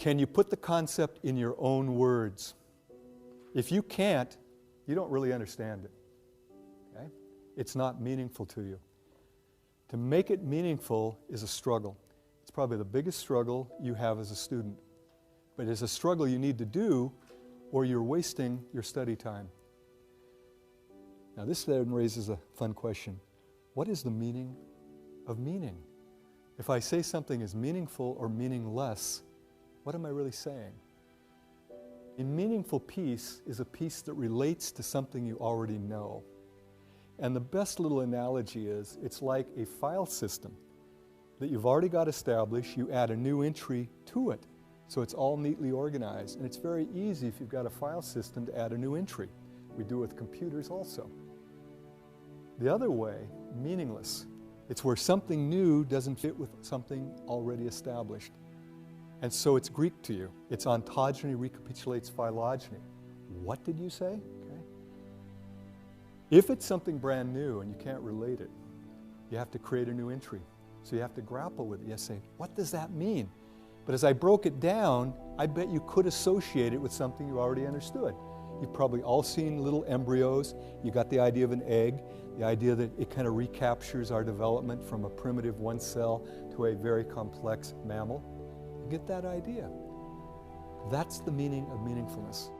Can you put the concept in your own words? If you can't, you don't really understand it. Okay? It's not meaningful to you. To make it meaningful is a struggle. It's probably the biggest struggle you have as a student. But it's a struggle you need to do, or you're wasting your study time. Now this then raises a fun question. What is the meaning of meaning? If I say something is meaningful or meaningless, what am I really saying? A meaningful piece is a piece that relates to something you already know. And the best little analogy is, it's like a file system that you've already got established, you add a new entry to it. So it's all neatly organized. And it's very easy if you've got a file system to add a new entry. We do it with computers also. The other way, meaningless. It's where something new doesn't fit with something already established. And so it's Greek to you. Its ontogeny recapitulates phylogeny. What did you say? Okay. If it's something brand new and you can't relate it, you have to create a new entry. So you have to grapple with it. You have to say, what does that mean? But as I broke it down, I bet you could associate it with something you already understood. You've probably all seen little embryos. You got the idea of an egg, the idea that it kind of recaptures our development from a primitive one cell to a very complex mammal. You get that idea. That's the meaning of meaningfulness.